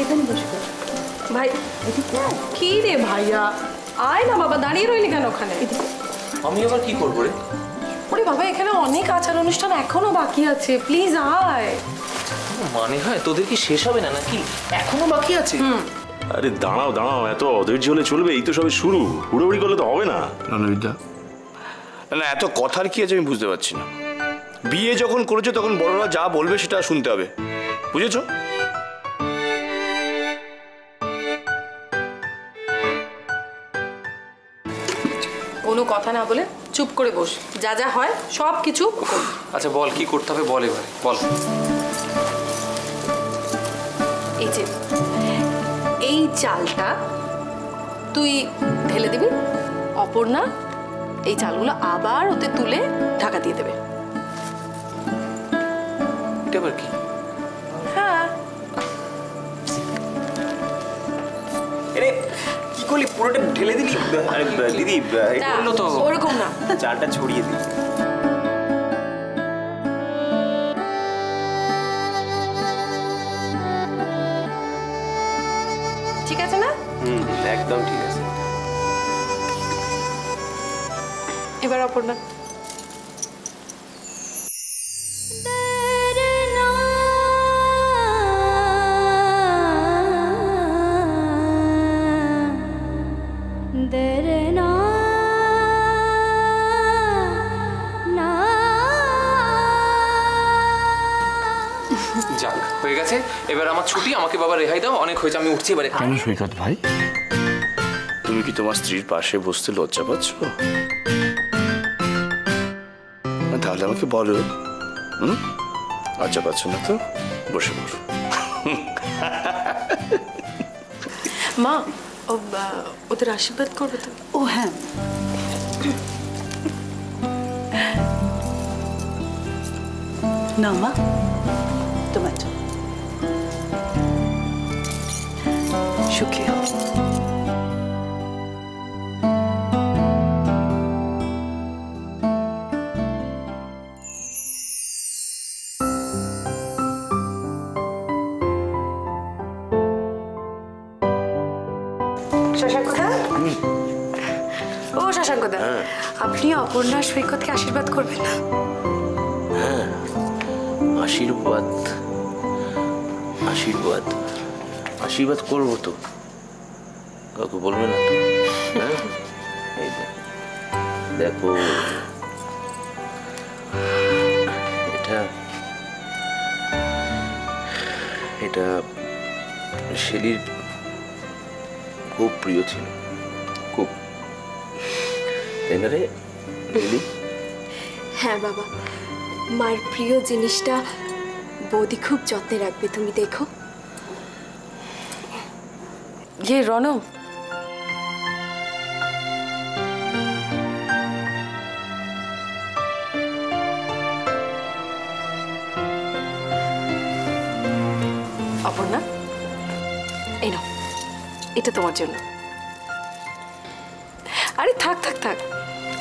এখানে বসে ভাই কি রে ভাইয়া, আয় না বাবা, দাঁড়িয়ে রইলি কেন ওখানে? আমি আবার কি করবো রে? ওরে বাবা, এখানে অনেক আচার অনুষ্ঠান এখনো বাকি আছে, প্লিজ আয়। মানে হয় তোদের কি শেষ হবে না নাকি? এখনো বাকি আছে? আরে দাঁড়াও দাঁড়াও, এত অধৈর্য হলে চলবে? এই তো সবে শুরু, হুড়োহুড়ি করলে তো হবে না। রণবিদ্যা, না এত কথার কি আছে আমি বুঝতে পারছি না। বিয়ে যখন করেছো তখন বড়রা যা বলবে সেটা শুনতে হবে, বুঝেছো? কোনো কথা না বলে চুপ করে বস, যা যা হয় সব কিছু। আচ্ছা বল কি করতে হবে, বল এবারে বল। এই যে এই চালটা তুই ঢেলে দিবি, অপর্ণা এই চালগুলো আবার ওতে তুলে ঢাকা দিয়ে দেবে। এটা আবার কি? হ্যাঁ, আরে কি করলি, পুরোটা ঢেলে দিলি? আরে দিদি বললো তো ওরকম না, চালটা ছড়িয়ে দিই। ঠিক আছে না? একদম ঠিক আছে। এবার অপর্ণা। যাক হয়ে গেছে, এবার আমার ছুটি, আমাকে বাবা রেহাই দাও, অনেক হয়েছে, আমি উঠছি এবারে। কেন সৈকত ভাই, তুমি কি তোমার স্ত্রীর পাশে বসতে লজ্জা পাচ্ছ? তাহলে আমাকে বলো। লজ্জা পাচ্ছ না তো? বসে বসো। মা, ওদের আশীর্বাদ করবে তো? ও হ্যাঁ, না মা, তোমার জন্য সুখী হও। শশাঙ্কদা, ও শশাঙ্কদা, আপনি অপর্ণা সৈকতকে আশীর্বাদ করবেন না? হ্যাঁ, আশীর্বাদ আশীর্বাদ আশীর্বাদ করবো তো, কাউকে বলবে না তো? হ্যাঁ, এই দেখো এটা এটা শেলির খুব প্রিয় ছিল, খুব, তাই না রে? হ্যাঁ বাবা, মার প্রিয় জিনিসটা বৌদি খুব যত্নে রাখবে, তুমি দেখো। ইয়ে রণব, অপর্ণা এই নাও, এটা তোমার জন্য। আরে থাক থাক থাক,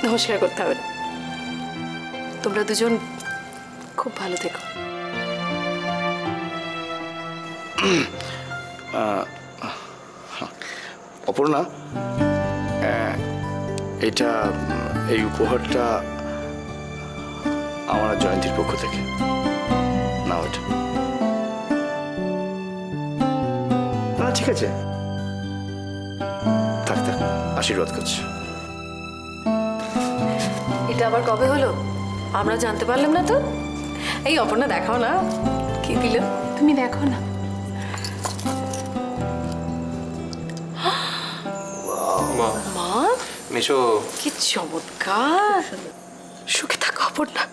নমস্কার করতে হবে না। তোমরা দুজন খুব ভালো থেকো। অপর্ণা, এটা এই উপহারটা আমার জয়ন্তীর পক্ষ থেকে না, ওটা না, ঠিক আছে, থাক থাক, আশীর্বাদ করছি। এটা আবার কবে হলো, আমরা জানতে পারলাম না তো? এই অপর্ণা দেখাও না কি দিল, তুমি দেখো না। মা, মেশো, কি চমৎকার, সুখে থাকো অপর্ণা।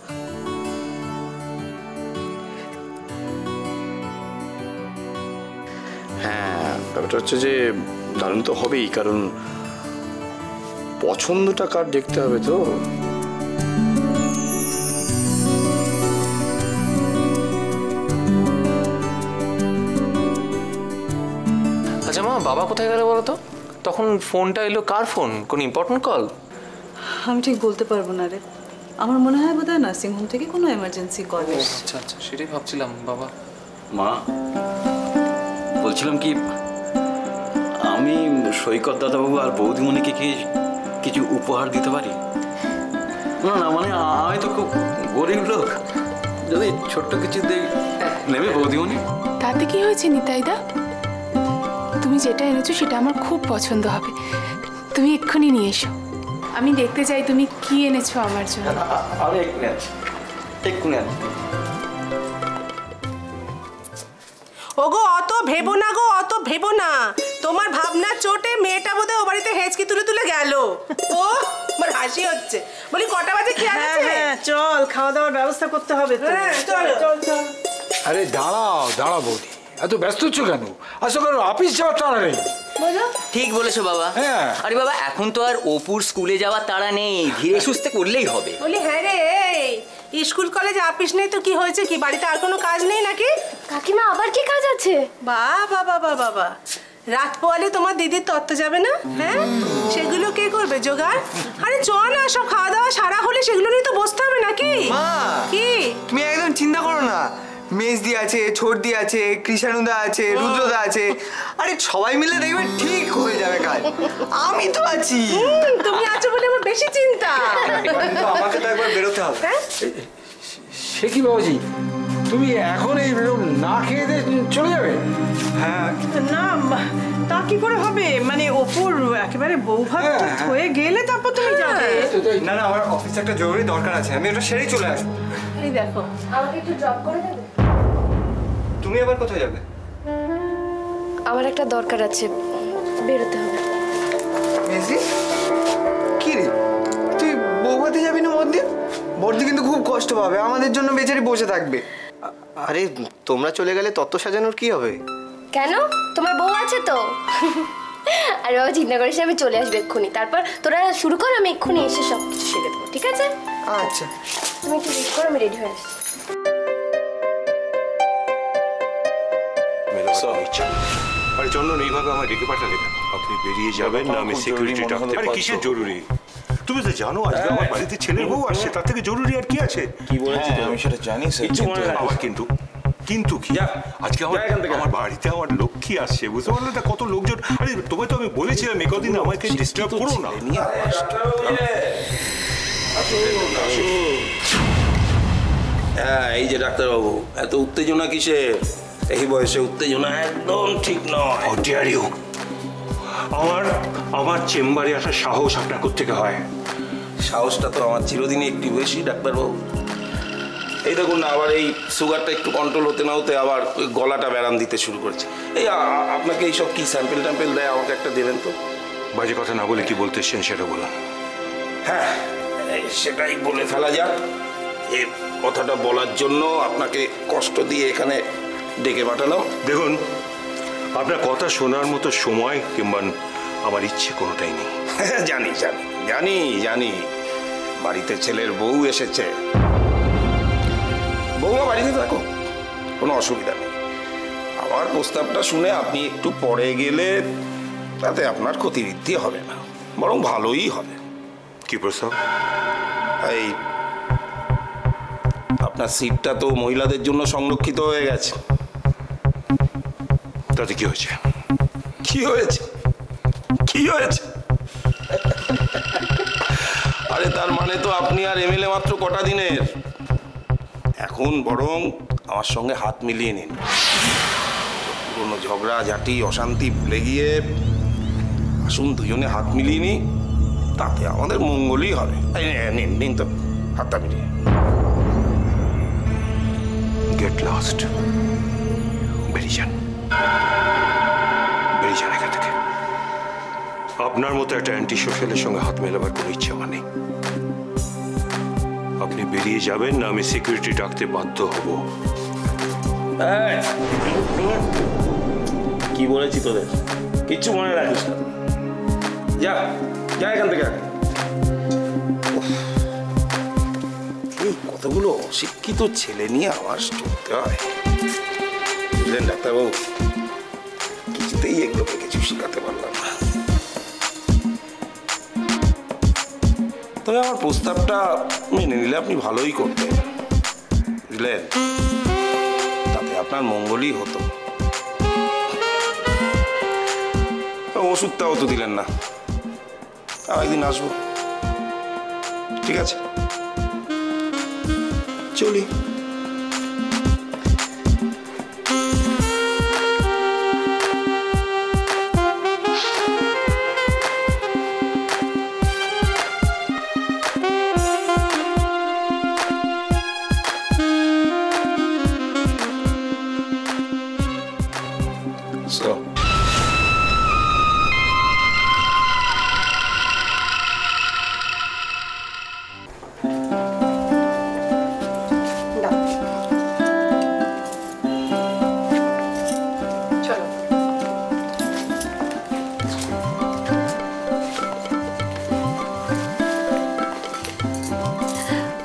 হ্যাঁ, ব্যাপারটা হচ্ছে যে দারুণ তো হবেই, কারণ পছন্দটা কার দেখতে হবে তো। আচ্ছা মা, বাবা কোথায় গেল বলো তো? তখন ফোনটা এলো, কার ফোন? কোন ইম্পর্টেন্ট কল? আমি ঠিক বলতে পারবো না রে, আমার মনে হয় বোধহয় নার্সিংহোম থেকে কোনো এমার্জেন্সি কল এসেছে। আচ্ছা আচ্ছা, সেটাই ভাবছিলাম। বাবা মা, ও বলছিলাম কি, আমি সৈকত দাদাবাবু আর বৌদিমণিকে কি কিছু উপহার দিতে পারি? না না, মানে আমি তো খুব গরিব লোক, যদি ছোট্ট কিছু দিই নেবে বৌদিমণি? তাতে কি হয়েছে নিতাইদা? তুমি যেটা এনেছো সেটা আমার খুব পছন্দ হবে। তুমি এক্ষুনি নিয়ে এসো, আমি দেখতে চাই তুমি কি এনেছো আমার জন্য। আমি এক্ষুনি আছি, এক্ষুনি আছি। ওগো অত ভেবো না গো, অত ভেবো না। তোমার ভাবনা চোটে মেয়েটা বোধহয় ও বাড়িতে হেঁচকি তুলে তুলে গেল। ও আমার হাসি হচ্ছে। বলি কটা বাজে খেয়াল আছে? হ্যাঁ চল, খাওয়া দাওয়ার ব্যবস্থা করতে হবে তো। হ্যাঁ চলো চল চল। আরে দাঁড়াও দাঁড়াও বৌদি, এত ব্যস্ত হচ্ছ কেন? আসলে অফিস যাওয়ার তাড়া নেই। ঠিক বলেছো বাবা। হ্যাঁ। আরে বাবা এখন তো আর অপুর স্কুলে যাওয়ার তাড়া নেই, ধীরে সুস্থে করলেই হবে। বলি হ্যাঁ রে, স্কুল কলেজ আপিস নেই তো কি হয়েছে, কি বাড়িতে আর কোনো কাজ নেই নাকি? কাকিমা আবার কি কাজ আছে? বাবা বাবা বাবা, রাত পোয়ালে তোমার দিদির তত্ত্ব যাবে না? হ্যাঁ, সেগুলো কে করবে জোগাড়? আরে চ না, সব খাওয়া দাওয়া সারা হলে সেগুলো নিয়ে তো বসতে হবে নাকি? কি তুমি একদম চিন্তা করো না, মেজদি আছে, ছোটদি আছে, কৃষাণুদা আছে, রুদ্রদা আছে, আরে সবাই মিলে দেখবে ঠিক হয়ে যাবে কাজ। আমি তো আছি। তুমি আছো বলে আমার বেশি চিন্তা। কিন্তু আমাকে তো একবার বেরোতে হবে। সে কি বাবাজি, তুমি এখন এই না খেয়ে দিয়ে চলে যাবে? হ্যাঁ না, তা কি করে হবে? মানে অপুর একেবারে বৌভাত হয়ে গেলে তারপর তুমি যাবে। না না, আমার অফিসে একটা জরুরি দরকার আছে, আমি ওটা সেরেই চলে আসবো। এই দেখো, আমাকে একটু ড্রপ করে দেবে? তুমি আবার কোথায় যাবে? আমার একটা দরকার আছে, বেরোতে হবে। মেজদি কি রে, তুই বৌভাতে যাবি না মন্দির? বর্দি কিন্তু খুব কষ্ট পাবে, আমাদের জন্য বেচারি বসে থাকবে। আরে তোমরা চলে গেলে তত্ত্ব সাজানোর কি হবে? কেন, তোমার বউ আছে তো? আরে বাবা চিন্তা করিস না, আমি চলে আসবো এক্ষুনি। তারপর তোরা শুরু কর, আমি এক্ষুনি এসে সব কিছু সেরে দেবো, ঠিক আছে? আচ্ছা তুমি একটু রেডি করো, আমি রেডি হয়ে আসছি। আরে চন্দন, এইভাবে আমার ডেকে পাঠালে কেন? আপনি বেরিয়ে যাবেন না আমি সিকিউরিটি ডাকতে? আরে কিসের জরুরি? তুমি তো জানো আজকে আমার বাড়িতে ছেলের বউ আসছে, তার থেকে জরুরি আর কি আছে? কি বলেছি আমি সেটা জানি স্যার। আবার কিন্তু কিন্তু কি আজকে আমার বাড়িতে আমার লক্ষ্মী আসছে, বুঝতে পারলে? তা কত লোকজন। আরে তোমায় তো আমি বলেছিলাম একদিন আমাকে ডিস্টার্ব করো না। হ্যাঁ, এই যে ডাক্তারবাবু, এত উত্তেজনা কিসে? এই বয়সে উত্তেজনা একদম ঠিক নয়। How dare you? আমার চেম্বারে আসার সাহস আপনার কোত্থেকে হয়? সাহসটা তো আমার চিরদিনই একটু বেশি ডাক্তারবাবু। এই দেখুন না, আবার এই সুগারটা একটু কন্ট্রোল হতে না হতে আবার ওই গলাটা ব্যারাম দিতে শুরু করছে। এই আপনাকে এইসব কি স্যাম্পেল ট্যাম্পেল দেয়, আমাকে একটা দেবেন তো। বাজে কথা না বলে কি বলতে এসছেন সেটা বলুন। হ্যাঁ, সেটাই বলে ফেলা যাক। এই কথাটা বলার জন্য আপনাকে কষ্ট দিয়ে এখানে ডেকে পাঠালাম। দেখুন, আপনার কথা শোনার মতো সময় কিংবা আমার ইচ্ছে কোনোটাই নেই। জানি জানি জানি জানি, বাড়িতে ছেলের বউ এসেছে। বউমা বাড়িতে থাকো, কোনো অসুবিধা নেই। আমার প্রস্তাবটা শুনে আপনি একটু পরে গেলে তাতে আপনার ক্ষতিবৃদ্ধি হবে না, বরং ভালোই হবে। কি প্রস্তাব? এই আপনার সিটটা তো মহিলাদের জন্য সংরক্ষিত হয়ে গেছে। তাতে কি হয়েছে? কি হয়েছে? কি হয়েছে? আরে তার মানে তো আপনি আর এমএলএ মাত্র কটা দিনের। এখন বরং আমার সঙ্গে হাত মিলিয়ে নিন। পুরনো ঝগড়া ঝাঁটি অশান্তি ভুলে গিয়ে আসুন দুজনে হাত মিলিয়ে নিই, তাতে আমাদের মঙ্গলই হবে। নিন নিন তো হাতটা মিলিয়ে। গেট লস্ট, বেরিয়ে যান, বেরিয়ে যান এখান থেকে। আপনার মতো একটা অ্যান্টি সোশ্যালের সঙ্গে হাত মেলাবার কোনো ইচ্ছে আমার নেই। আপনি বেরিয়ে যাবেন না আমি সিকিউরিটি ডাকতে বাধ্য হব। কি বলেছি তোদের? কিচ্ছু মনে রাখিস না। যা যা এখান থেকে। এই কতগুলো অশিক্ষিত ছেলে নিয়ে আমার চলতে হয়, বুঝলেন ডাক্তারবাবু? কিছুতেই এগুলোকে কিছু শেখাতে পারলাম না। তবে আমার প্রস্তাবটা মেনে নিলে আপনি ভালোই করতেন, বুঝলেন? তাতে আপনার মঙ্গলই হতো। ওষুধটাও তো দিলেন না। একদিন আসবো, ঠিক আছে? চলি।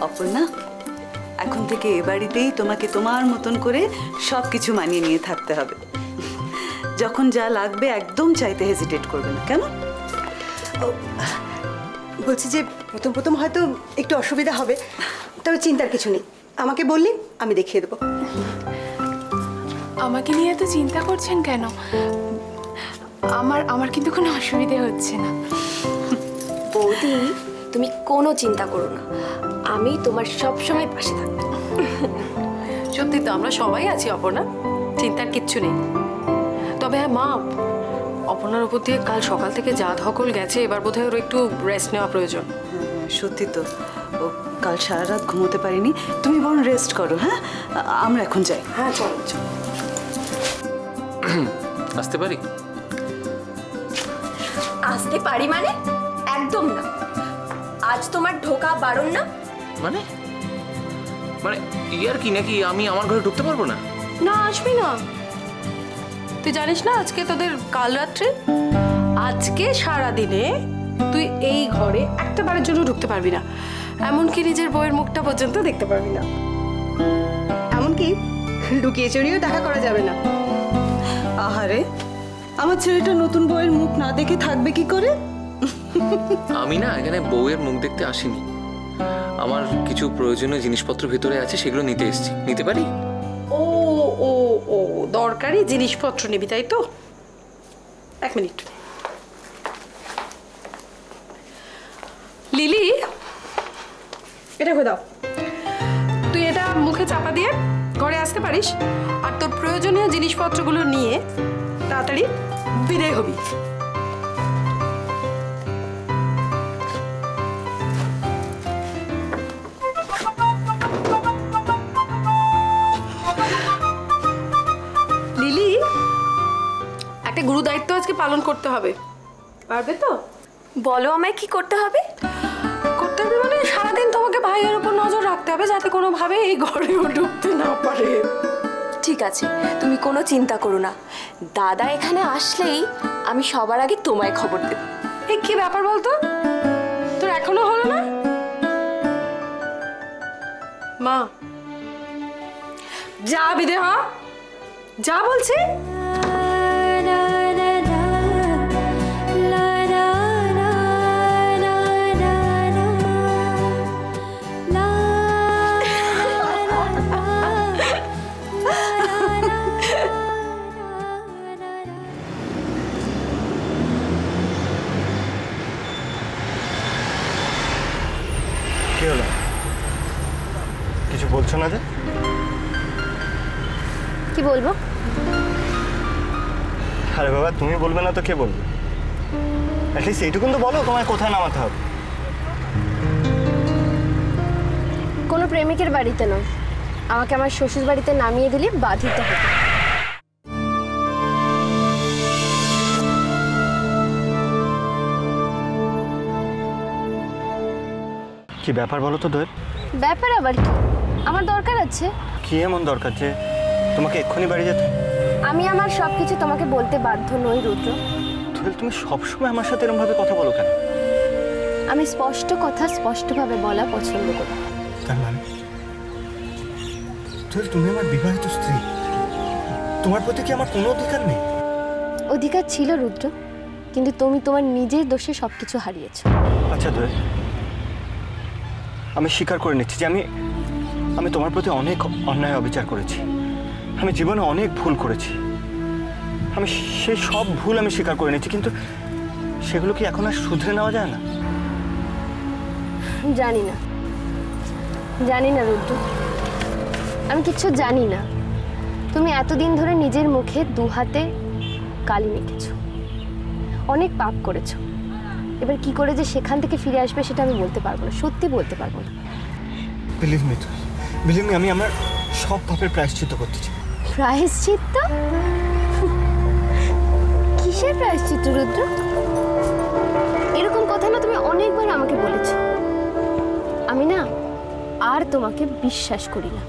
অপর্ণা, এখন থেকে এ বাড়িতেই তোমাকে তোমার মতন করে সব কিছু মানিয়ে নিয়ে থাকতে হবে। যখন যা লাগবে একদম চাইতে হেজিটেট করবে না, কেমন? বলছি যে প্রথম প্রথম হয়তো একটু অসুবিধা হবে, তবে চিন্তার কিছু নেই। আমাকে বললি আমি দেখিয়ে দেবো। আমাকে নিয়ে এত চিন্তা করছেন কেন? আমার কিন্তু কোনো অসুবিধে হচ্ছে না। বৌদি, তুমি কোনো চিন্তা করো না, আমি তোমার সব সময় পাশে থাকবো। সত্যি তো, আমরা সবাই আছি অপর্ণা, চিন্তার কিচ্ছু নেই। তবে হ্যাঁ মা, অপর্ণার উপর দিয়ে কাল সকাল থেকে যা ধকল গেছে, এবার বোধহয় ওর একটু রেস্ট নেওয়া প্রয়োজন। সত্যি তো, ও কাল সারা রাত ঘুমোতে পারিনি। তুমি বরং রেস্ট করো। হ্যাঁ, আমরা এখন যাই। হ্যাঁ চলো চলো। আসতে পারি? আসতে পারি মানে? একদম না, আজ তোমার ঢোকা বারণ না। মানে মানে ইয়ার কি নাকি আমি আমার ঘরে ঢুকতে পারবো না? না, আসবি না। তুই জানিস না আজকে তোদের কাল রাত্রে, আজকে সারা দিনে তুই এই ঘরে একটা বারের জন্য ঢুকতে পারবি না, এমনকি নিজের বউয়ের মুখটা পর্যন্ত দেখতে পারবি না। এমনকি লুকিয়ে চুরিও দেখা করা যাবে না। আহারে, আমার ছেলেটা নতুন বউয়ের মুখ না দেখে থাকবে কি করে? আমি না এখানে বউয়ের মুখ দেখতে আসিনি, আমার কিছু প্রয়োজনীয় জিনিসপত্র ভিতরে আছে, সেগুলো নিতে এসেছি। নিতে পারি? ও ও ও, দরকারি জিনিসপত্র নিবি তাই তো? এক মিনিট। লিলি, এটা হয়ে দাও। তুই এটা মুখে চাপা দিয়ে ঘরে আসতে পারিস, আর তোর প্রয়োজনীয় জিনিসপত্রগুলো নিয়ে তাড়াতাড়ি বিদায় হবি। লিলি, একটা গুরু দায়িত্ব আজকে পালন করতে হবে, পারবে তো? বলো আমায় কি করতে হবে? করতে হবে মানে সারাদিন তোমাকে ভাইয়ের উপর নজর রাখতে হবে, যাতে কোনোভাবে এই ঘরেও ঢুকতে না পারে। ঠিক আছে, তুমি কোনো চিন্তা করো না। দাদা এখানে আসলেই আমি সবার আগে তোমায় খবর দেব। এই কি ব্যাপার বলতো, তোর এখনো হলো না? মা, যা বিদে হ, যা বলছি। কি হলো, কিছু বলছো না যে? কি বলবো? আরে বাবা, তুমি বলবে না তো কে বলবে? অ্যাটলিস্ট এইটুকুন তো বলো, তোমায় কোথায় নামাতে হবে। কোনো প্রেমিকের বাড়িতে নয়, আমাকে আমার শ্বশুর বাড়িতে নামিয়ে দিলে বাধিত হবে। কি ব্যাপার বলো তো দোয়েল? ব্যাপার আবার কি? আমার দরকার আছে। কি এমন দরকার যে তোমাকে এক্ষুনি বাড়ি যেতে? আমি আমার সবকিছু তোমাকে বলতে বাধ্য নই রুদ্র। দোয়েল, তুমি সবসময় আমার সাথে এরকম ভাবে কথা বলো কেন? আমি স্পষ্ট কথা স্পষ্টভাবে বলা পছন্দ করি। তার মানে দোয়েল, তুমি আমার বিবাহিত স্ত্রী, তোমার প্রতি কি আমার কোনো অধিকার নেই? অধিকার ছিল রুদ্র, কিন্তু তুমি তোমার নিজের দোষে সবকিছু হারিয়েছো। আচ্ছা দোয়েল, আমি স্বীকার করে নিচ্ছি যে আমি তোমার প্রতি অনেক অন্যায় অবিচার করেছি, আমি জীবনে অনেক ভুল করেছি, আমি সেই সব ভুল আমি স্বীকার করে নিচ্ছি, কিন্তু সেগুলো কি এখন আর শুধরে নেওয়া যায় না? জানি না, জানি না রুদ্র, আমি কিচ্ছু জানি না। তুমি এতদিন ধরে নিজের মুখে 2 হাতে কালি মেখেছ, অনেক পাপ করেছো। এবার কি করে যে সেখান থেকে ফিরে আসবে সেটা আমি বলতে পারবো না, সত্যি বলতে পারবো না। বিলিভ মি, আমি আমার সব পাপের প্রায়শ্চিত্ত করতে চাই। প্রায়শ্চিত্ত? কিসের প্রায়শ্চিত্ত রুদ্র? এরকম কথা না তুমি অনেকবার আমাকে বলেছো। আমি না আর তোমাকে বিশ্বাস করি না।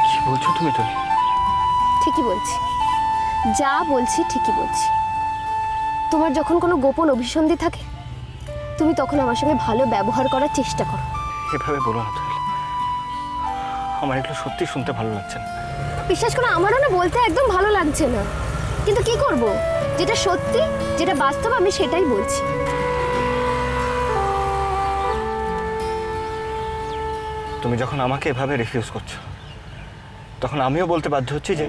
কি বলছো তুমি? তো ঠিকই বলছি, যা বলছি ঠিকই বলছি। তোমার যখন কোনো গোপন অভিসন্ধি থাকে তুমি তখন আমার সঙ্গে ভালো ব্যবহার করার চেষ্টা করো। এভাবে বলো না তুহিল, আমার এগুলো সত্যি শুনতে ভালো লাগছে না। বিশ্বাস করো, আমারও না বলতে একদম ভালো লাগছে না, কিন্তু কি করব, যেটা সত্যি যেটা বাস্তব আমি সেটাই বলছি। তুমি যখন আমাকে এভাবে রিফিউজ করছো তখন আমিও বলতে বাধ্য হচ্ছি যে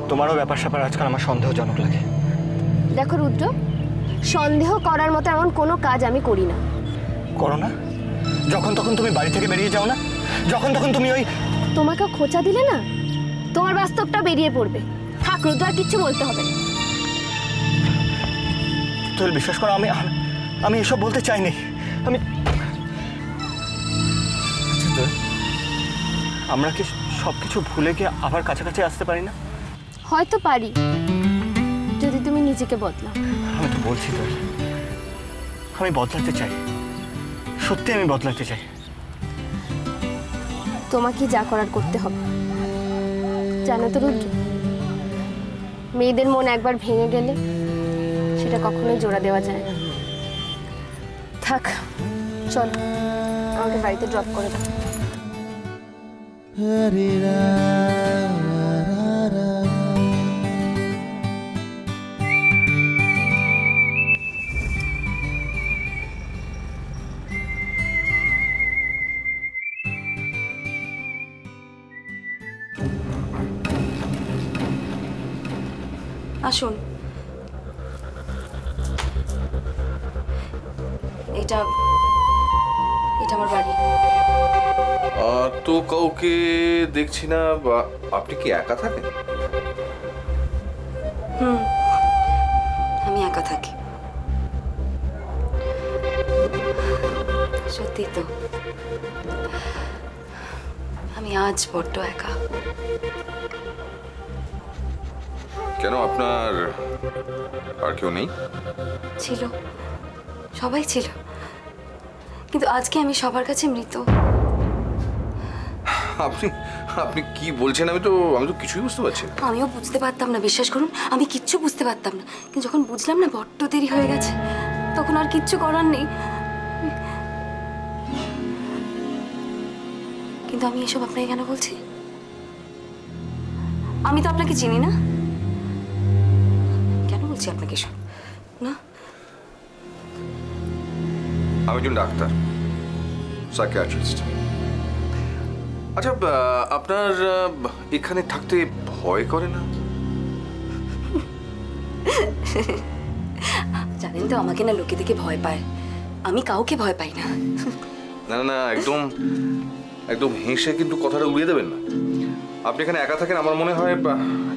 তোমারও ব্যাপার স্যাপার আজকাল আমার সন্দেহজনক লাগে। দেখো রুদ্র, সন্দেহ করার মতো এমন কোনো কাজ আমি করি না। করো না? যখন তখন তুমি বাড়ি থেকে বেরিয়ে যাও না, যখন তখন তুমি ওই তোমাকে খোঁচা দিলে না তোমার বাস্তবটা বেরিয়ে পড়বে। থাক রুদ্র, আর কিচ্ছু বলতে হবে না। তুই বিশ্বাস করো, আমি এসব বলতে চাইনি। আমি আমরা কি সবকিছু ভুলে গিয়ে আবার কাছাকাছি আসতে পারি না? হয়তো পারি, যদি তুমি নিজেকে বদলাও। আমি তো বলছি তো, আমি বদলাতে চাই, সত্যি আমি বদলাতে চাই। তোমাকে যা করার করতে হবে। জানো তো রুদ্র, মেয়েদের মন একবার ভেঙে গেলে সেটা কখনোই জোড়া দেওয়া যায় না। থাক, চলো আমাকে বাড়িতে ড্রপ করে দাও। আসুন, এটা আমার বাড়ি। তো কাউকে দেখছি না। আপনি কি একা থাকেন? আমি একা থাকি। সত্যি তো, আমি আজ বড্ড একা। কেন, আপনার আর কেউ নেই? ছিল, সবাই ছিল, কিন্তু আজকে আমি সবার কাছে মৃত। আপনি কি বলছেন? আমি তো কিছুই বুঝতে পারছি না। আমিও বুঝতে পারতাম না, বিশ্বাস করুন, আমি কিচ্ছু বুঝতে পারতাম না। কিন্তু যখন বুঝলাম না বড্ড দেরি হয়ে গেছে, তখন আর কিচ্ছু করার নেই। কিন্তু আমি এসব আপনাকে কেন বলছি? আমি তো আপনাকে চিনি না, কেন বলছি আপনাকে এসব? না, আমি একজন ডাক্তার, সাইকিয়াট্রিস্ট। আচ্ছা, আপনার এখানে থাকতে ভয় করে না? জানেন তো, আমাকে না লোকে দেখে ভয় পায়, আমি কাউকে ভয় পাই না। না না, একদম হেসে কিন্তু কথাটা উড়িয়ে দেবেন না। আপনি এখানে একা থাকেন, আমার মনে হয়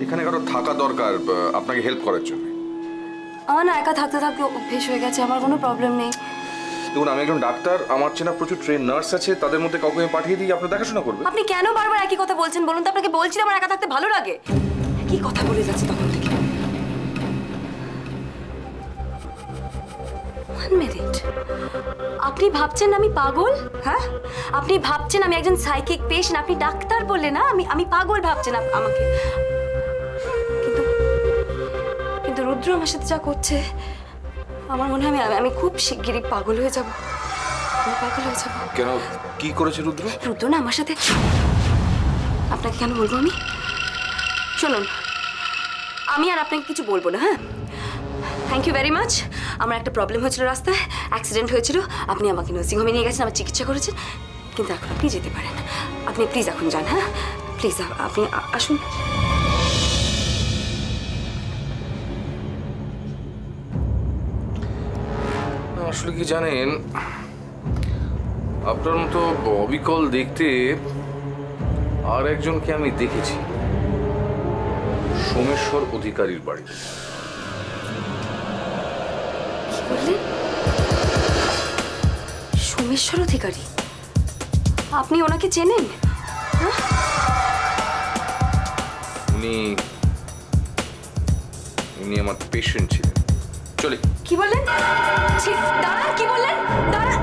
এখানে কারো থাকা দরকার আপনাকে হেল্প করার জন্য। আমার না একা থাকতে থাকতে অভ্যেস হয়ে গেছে, আমার কোনো প্রবলেম নেই। দেখুন, আমি একজন ডাক্তার, আমার চেনা প্রচুর ট্রেন নার্স আছে, তাদের মধ্যে কাউকে আমি পাঠিয়ে দিই, আপনার দেখাশোনা করবে। আপনি কেন বারবার একই কথা বলছেন বলুন তো? আপনাকে বলছি আমার একা থাকতে ভালো লাগে। কি কথা বলে যাচ্ছে তখন থেকে। 1 মিনিট, আপনি ভাবছেন আমি পাগল? হ্যাঁ, আপনি ভাবছেন আমি একজন সাইকিক পেশেন্ট? আপনি ডাক্তার বললে না, আমি পাগল ভাবছেন আমাকে? কিন্তু রুদ্র আমার সাথে যা করছে, আমার মনে হয় আমি খুব শিগগিরই পাগল হয়ে যাব। আমি পাগল হয়ে যাব। কেন, কি করেছে রুদ্র? রুদ্র না আমার সাথে, আপনাকে কেন বলবো আমি? শুনুন, আমি আর আপনাকে কিছু বলবো না। হ্যাঁ, থ্যাংক ইউ ভেরি মাচ। আমার একটা প্রবলেম হয়েছিল, রাস্তায় অ্যাক্সিডেন্ট হয়েছিল, আপনি আমাকে নার্সিংহোমে নিয়ে গেছেন, আমার চিকিৎসা করেছেন, কিন্তু এখন আপনি যেতে পারেন। আপনি প্লিজ এখন যান। হ্যাঁ প্লিজ, আপনি আসুন। আসলে কি জানেন, আপনার মতো অবিকল দেখতে আর একজনকে আমি দেখেছি সোমেশ্বর অধিকারীর বাড়িতে। কি বললেন? সোমেশ্বর অধিকারী? আপনি ওনাকে চেনেন? উনি আমার পেশেন্ট ছিলেন। চলে। কি বললেন? দাঁড়ান, কি বললেন? দাঁড়ান।